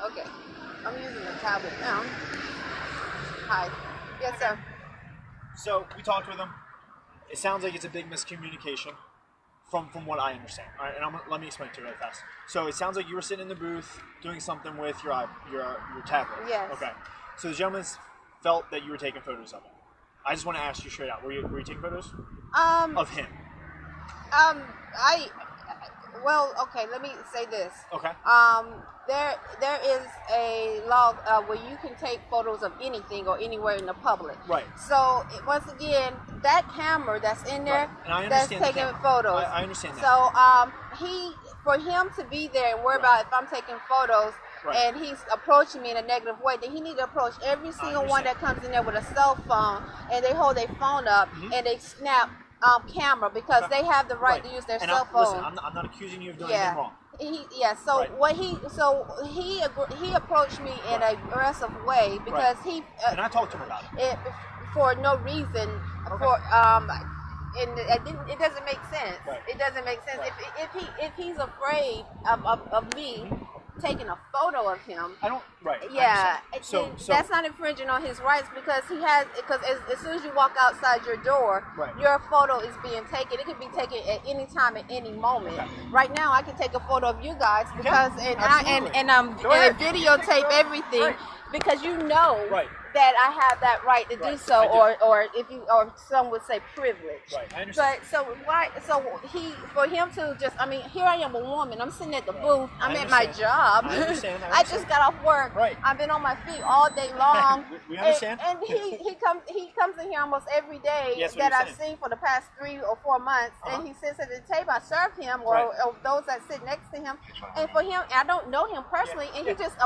Okay, I'm using the tablet now. Hi. Yes, sir. So we talked with him. It sounds like it's a big miscommunication, from what I understand. All right, and let me explain to you really fast. So it sounds like you were sitting in the booth doing something with your tablet. Yes. Okay. So the gentleman felt that you were taking photos of him. I just want to ask you straight out: were you taking photos of him? Well, okay, let me say this. Okay. There is a law where you can take photos of anything or anywhere in the public. Right. So once again, that camera that's in there, right. And I that's understand taking photos. I understand that. So for him to be there and worry about if I'm taking photos. Right. And he's approaching me in a negative way, then he need to approach every single one that comes in there with a cell phone, and they hold their phone up and they snap camera, because they have the right to use their cell phone. Listen, I'm not accusing you of doing anything wrong. He approached me in an aggressive way because and I talked to him about it for no reason. And it doesn't make sense. Right. It doesn't make sense. Right. If he's afraid of me taking a photo of him. I don't. Right. Yeah. So that's not infringing on his rights, because as soon as you walk outside your door, your photo is being taken. It can be taken at any time, at any moment. Okay. Right now, I can take a photo of you guys because and videotape everything because you know. Right. That I have that right to do so, or some would say privilege. Right, I understand. But for him to just, I mean, here I am, a woman. I'm sitting at the booth. I'm at my job. I understand. I just got off work. Right. I've been on my feet all day long. We understand. And he comes in here almost every day that I've seen for the past 3 or 4 months, and he sits at the table. I serve him, or those that sit next to him, and for him, I don't know him personally, and he just.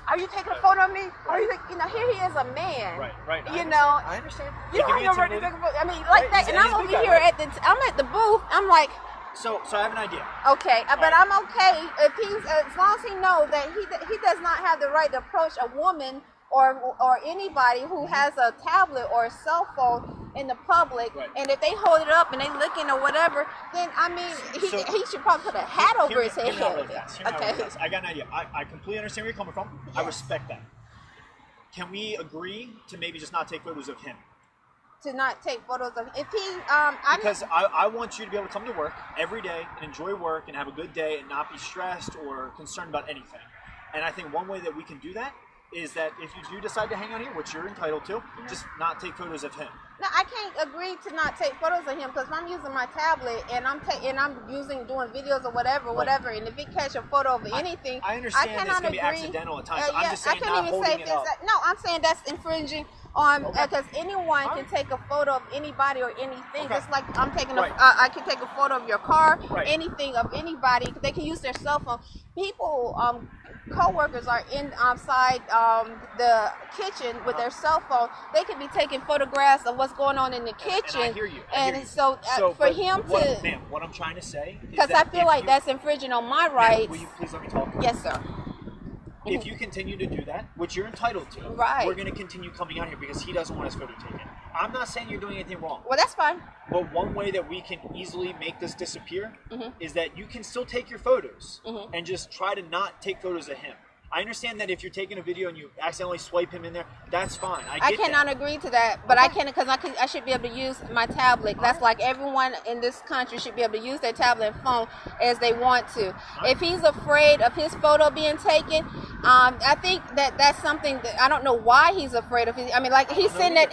Are you taking a photo of me? Are you, here he is, a man. Right. I understand. You don't have no right to take a photo. I mean, like that. And I'm over here I'm at the booth. I'm like. So I have an idea. Okay, but I'm okay if as long as he knows that he does not have the right to approach a woman or anybody who has a tablet or a cell phone in the public, and if they hold it up and they looking or whatever, then I mean he should probably put a hat over his head. Okay. I got an idea. I completely understand where you're coming from. Yes. I respect that. Can we agree to maybe just not take photos of him? To not take photos of if he because I want you to be able to come to work every day and enjoy work and have a good day and not be stressed or concerned about anything. And I think one way that we can do that is that if you do decide to hang out here, which you're entitled to, just not take photos of him. No, I can't agree to not take photos of him, because if I'm using my tablet and I'm doing videos or whatever, and if it catch a photo of anything, I understand it's gonna be accidental at times. I'm just saying not holding it up. No, I'm saying that's infringing on because anyone can take a photo of anybody or anything. Just like I'm taking I can take a photo of your car, anything of anybody. They can use their cell phone. People, co-workers are outside the kitchen with their cell phone. They can be taking photographs of what's going on in the kitchen. And I hear you. So for him to, ma'am, what I'm trying to say is because I feel like that's infringing on my rights. Will you please let me talk? Yes, sir. If you continue to do that, which you're entitled to, we're going to continue coming out here because he doesn't want his photo taken. I'm not saying you're doing anything wrong. Well, that's fine. But one way that we can easily make this disappear is that you can still take your photos and just try to not take photos of him. I understand that if you're taking a video and you accidentally swipe him in there, that's fine. I cannot agree to that, but I can because I should be able to use my tablet. That's like everyone in this country should be able to use their tablet and phone as they want to. If he's afraid of his photo being taken, I think that's something that I don't know why he's afraid of. I mean, like he's sitting at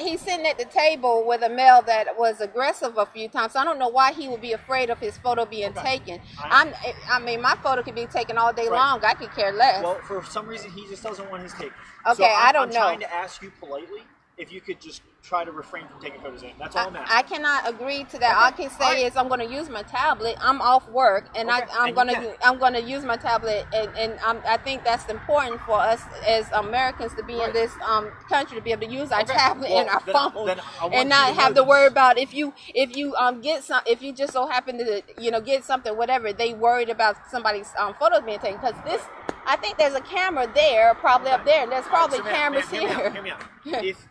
the table with a male that was aggressive a few times. So I don't know why he would be afraid of his photo being taken. I mean, my photo could be taken all day long. I could care less. Well, for some reason, he just doesn't want his taken. Okay, so I don't know. I'm trying to ask you politely if you could just try to refrain from taking photos of him. That's all I'm asking. I cannot agree to that. All I can say is I'm going to use my tablet. I'm off work, and I'm going to use my tablet, and I think that's important for us as Americans to be in this country to be able to use our tablet and our phone, and not have to worry about if you just so happen to get something, whatever, they worried about somebody's photos being taken, because this. I think there's a camera there, probably up there, and there's probably cameras here. Hear me out.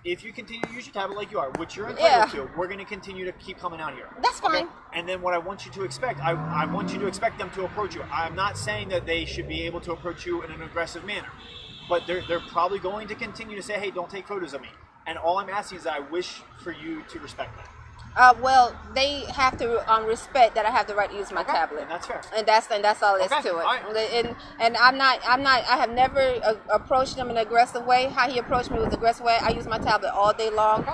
If you continue to use your tablet like you are, which you're entitled to, we're going to continue to keep coming out here. That's fine. And then what I want you to expect, I want you to expect them to approach you. I'm not saying that they should be able to approach you in an aggressive manner, but they're probably going to continue to say, hey, don't take photos of me. And all I'm asking is that I wish for you to respect that. Well, they have to respect that I have the right to use my tablet. And that's fair. And that's all there is to it. Right. And I have never approached him in an aggressive way. How he approached me was an aggressive way. I use my tablet all day long.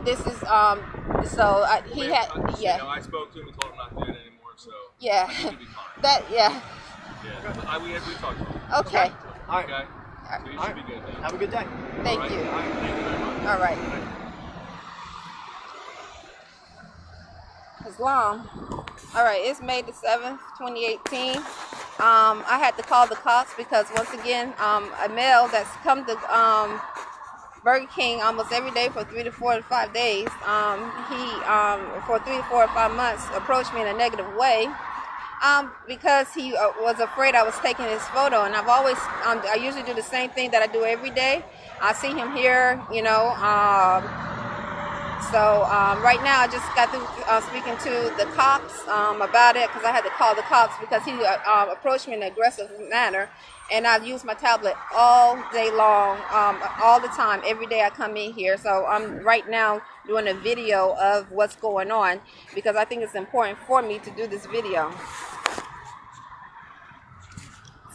This is I spoke to him and told him not to do it anymore. So I think he'd be fine. We talked to him. Okay. All right. Okay. So you should be good then. Have a good day. Thank you. All right. Thank you very much. All right. Islam. All right, it's May the 7th, 2018. I had to call the cops because once again, a male that's come to Burger King almost every day for 3 to 4 to 5 days, he for 3 to 4 or 5 months approached me in a negative way because he was afraid I was taking his photo. And I've always, I usually do the same thing that I do every day. I see him here, you know. So right now I just got through speaking to the cops about it because I had to call the cops because he approached me in an aggressive manner, and I've used my tablet all day long, all the time, every day I come in here. So I'm right now doing a video of what's going on because I think it's important for me to do this video.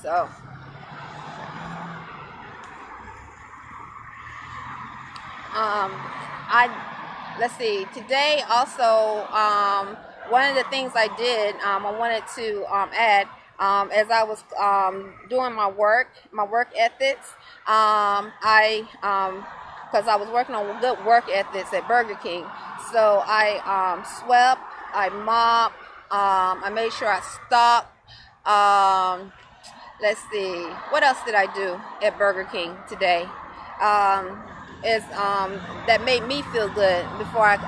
So let's see, today also, one of the things I did, I wanted to add, as I was doing my work ethics, because I was working on good work ethics at Burger King. So I swept, I mopped, I made sure I stopped. Let's see, what else did I do at Burger King today? That made me feel good before as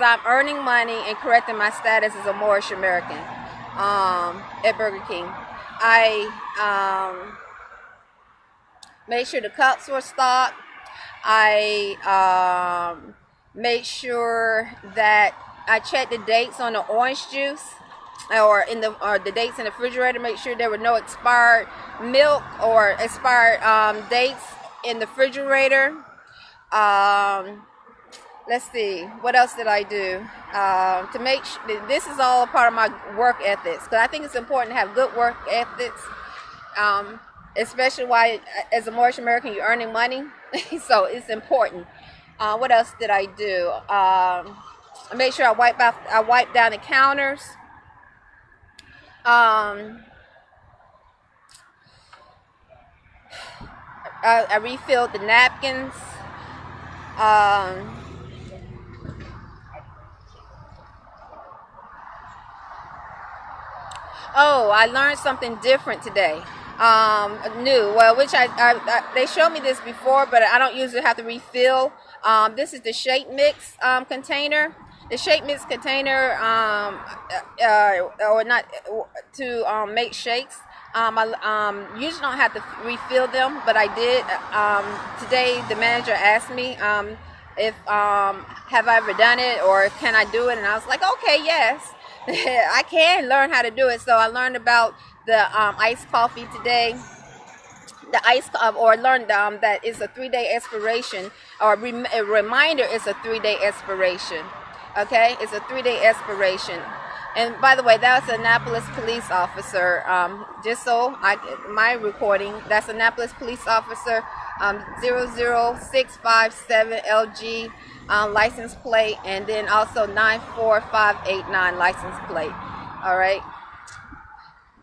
I'm earning money and correcting my status as a Moorish American at Burger King. I made sure the cups were stocked. I made sure that I checked the dates on the orange juice or the dates in the refrigerator. Make sure there were no expired milk or expired dates in the refrigerator. Let's see, what else did I do to make sure this is all a part of my work ethics, because I think it's important to have good work ethics, especially while as a Moorish American you're earning money. So it's important. What else did I do? I made sure I wiped down the counters. I refilled the napkins. Oh, I learned something different today. New. Well, which they showed me this before, but I don't usually have to refill. This is the shake mix container. The shake mix container, or not to make shakes. I usually don't have to refill them, but I did. Today the manager asked me if have I ever done it or can I do it, and I was like, okay, yes. I can learn how to do it. So I learned about the iced coffee today. The or learned that it's a 3-day expiration, or a reminder is a 3-day expiration. Okay, it's a 3-day expiration. And by the way, that was Annapolis police officer. Just so my recording, that's Annapolis police officer 00657 LG license plate, and then also 94589 license plate. All right,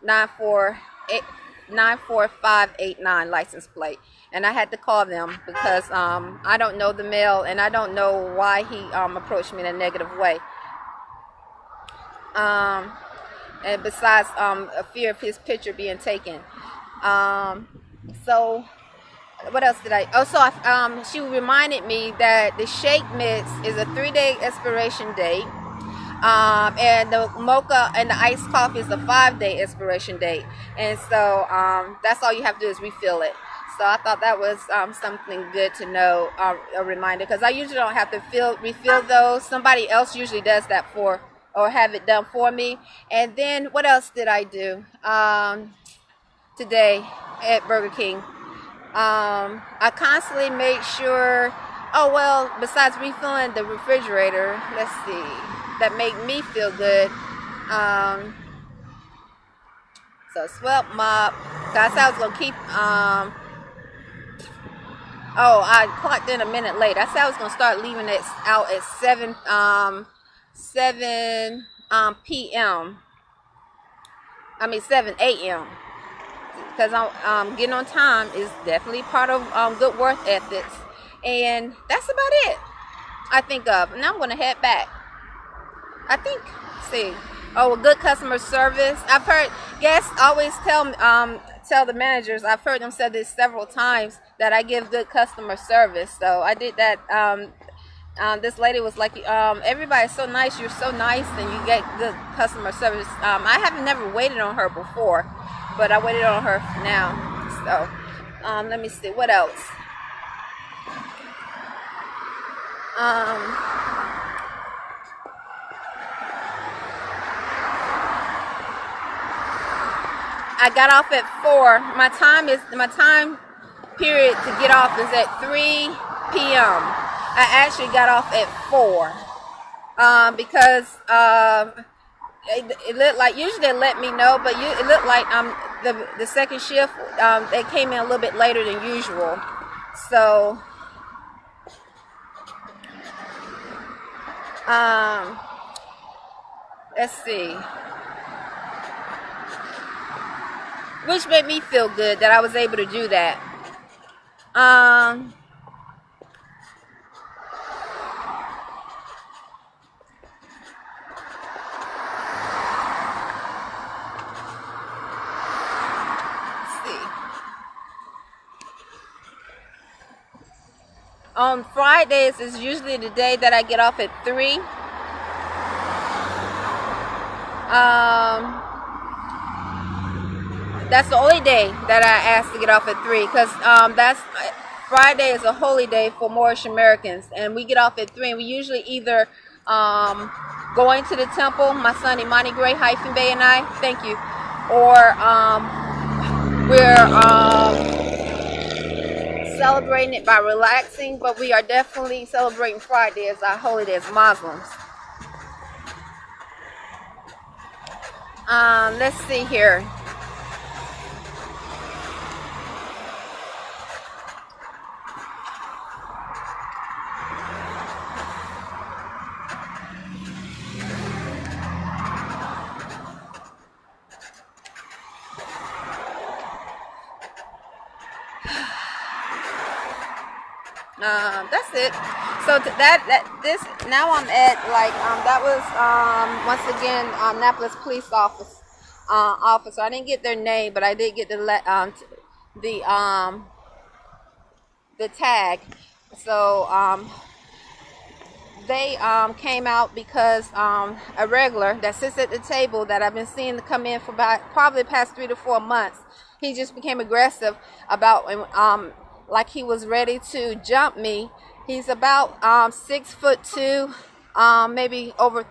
94589 license plate. And I had to call them because I don't know the male, and I don't know why he approached me in a negative way. And besides a fear of his picture being taken. So what else did I? Oh, so she reminded me that the shake mix is a 3-day expiration date, and the mocha and the iced coffee is a 5-day expiration date. And so that's all you have to do is refill it. So I thought that was something good to know, a reminder, because I usually don't have to refill those. Somebody else usually does that or have it done for me. And then what else did I do today at Burger King? I constantly make sure, oh well, besides refilling the refrigerator, let's see, that made me feel good. So swept, mop, because I was going to keep, oh, I clocked in a minute late. I said I was going to start leaving it out at 7 p.m. I mean 7 a.m. because getting on time is definitely part of good work ethics, and that's about it I think of. Now I'm going to head back. I think, see, oh, good customer service. I've heard guests always tell the managers. I've heard them say this several times that I give good customer service. So I did that. This lady was like, everybody's so nice. You're so nice, and you get good customer service. I have never waited on her before, but I waited on her now. So let me see what else. I got off at 4. My time period to get off is at 3 p.m. I actually got off at 4 because it looked like, usually they let me know, but it looked like the second shift they came in a little bit later than usual. So let's see. Which made me feel good that I was able to do that. Let's see. On Fridays is usually the day that I get off at 3. That's the only day that I asked to get off at 3, because Friday is a holy day for Moorish Americans, and we get off at 3. And we usually either going to the temple, my son Imani Gray Bey and I, thank you, or we're celebrating it by relaxing. But we are definitely celebrating Friday as our holy day as Muslims. Let's see here. That's it. So this now I'm at that was once again Annapolis Police officer. I didn't get their name, but I did get the tag. So they came out because a regular that sits at the table that I've been seeing to come in for probably the past 3 to 4 months, he just became aggressive about like he was ready to jump me. He's about 6'2", maybe over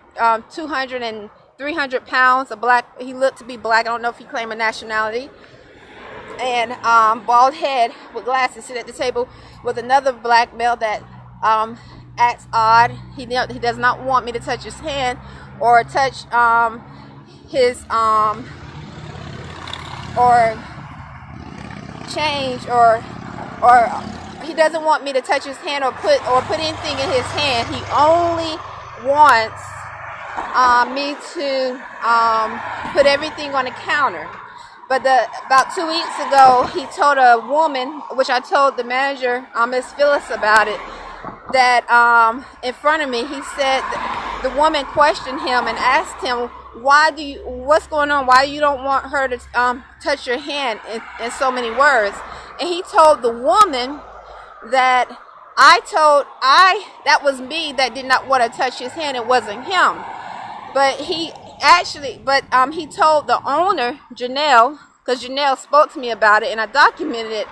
200 and 300 pounds. He looked to be black. I don't know if he claimed a nationality. And bald head with glasses, sit at the table with another black male that acts odd. He does not want me to touch his hand or touch his or change or he doesn't want me to touch his hand or put anything in his hand. He only wants me to put everything on the counter. But about 2 weeks ago, he told a woman, which I told the manager, Miss Phyllis, about it, that in front of me, he said the woman questioned him and asked him, what's going on? Why you don't want her to touch your hand in so many words? And he told the woman that that was me that did not want to touch his hand. It wasn't him. But he told the owner, Janelle, because Janelle spoke to me about it and I documented it,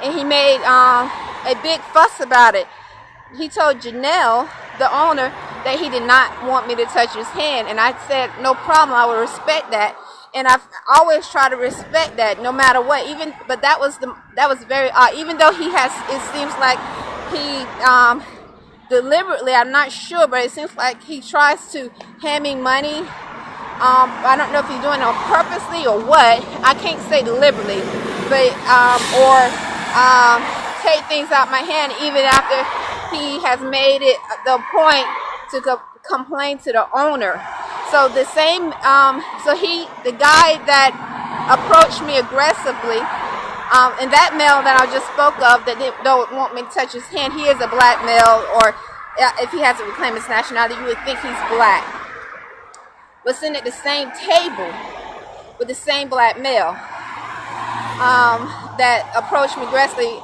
and he made a big fuss about it. He told Janelle, the owner, that he did not want me to touch his hand, and I said no problem, I would respect that. And I've always tried to respect that no matter what. But that was very odd. Even though it seems like he deliberately, I'm not sure, but it seems like he tries to hand me money. I don't know if he's doing it on purposely or what. I can't say deliberately, but or take things out my hand even after he has made it the point to complain to the owner. So the the guy that approached me aggressively, and that male that I just spoke of that don't want me to touch his hand, he is a black male, or if he hasn't reclaimed his nationality, you would think he's black. was sitting at the same table with the same black male that approached me aggressively.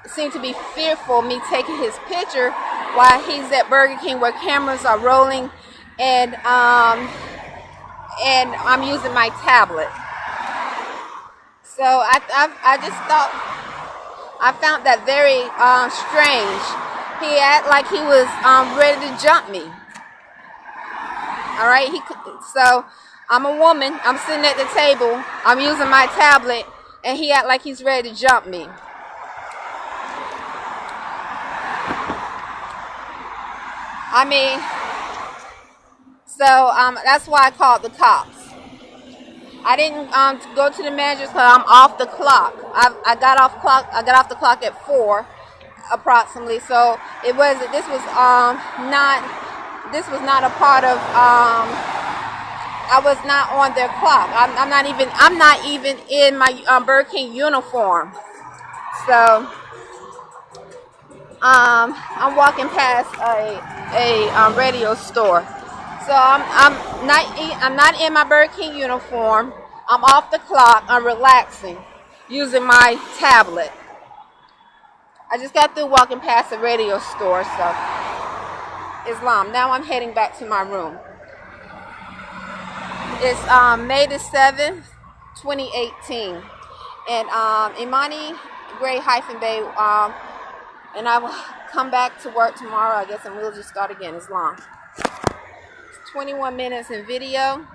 Seemed to be fearful of me taking his picture while he's at Burger King where cameras are rolling, and I'm using my tablet. So I just thought, I found that very strange. He acted like he was ready to jump me. All right, so I'm a woman. I'm sitting at the table. I'm using my tablet, and he acted like he's ready to jump me. I mean, so that's why I called the cops. I didn't go to the manager's because I'm off the clock. I got off the clock at 4 approximately. So this was not a part of I was not on their clock. I'm not even in my Burger King uniform. So I'm walking past a radio store. So I'm not in my Burger King uniform. I'm off the clock. I'm relaxing, using my tablet. I just got through walking past a radio store. So Islam. Now I'm heading back to my room. It's May the 7th, 2018, and Imani Gray-Bey, and I will come back to work tomorrow, I guess, and we'll just start again. It's long. It's 21 minutes in video.